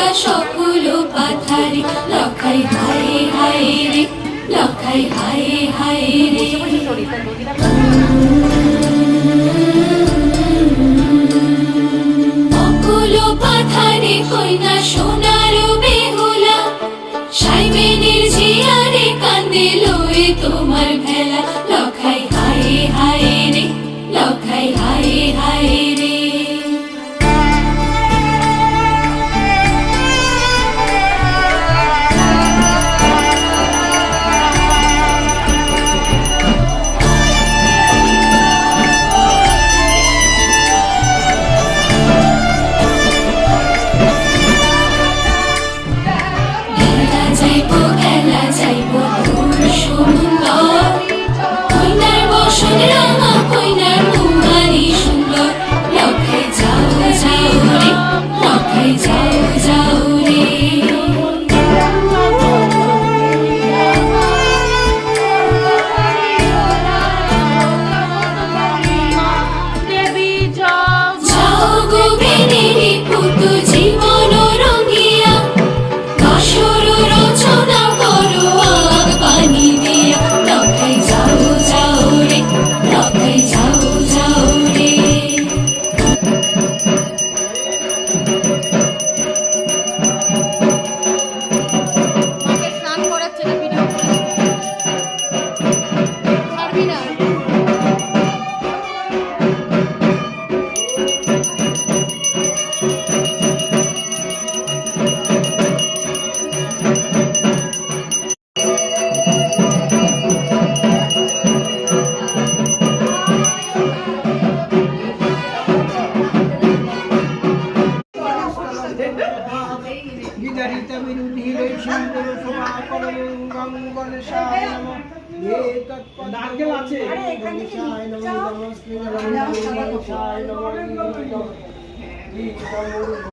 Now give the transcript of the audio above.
কইনা সকল পাথারি লখাই হায় হায় রে লখাই হায় হায় রে সকল পাথারি কইনা সোনার বেহুলা সাইবেনের জিয়ারে কান্দে লয়ে তোমার ভেলা লখাই হায় হায় রে লখাই হায় হায় রে নারকেল আছে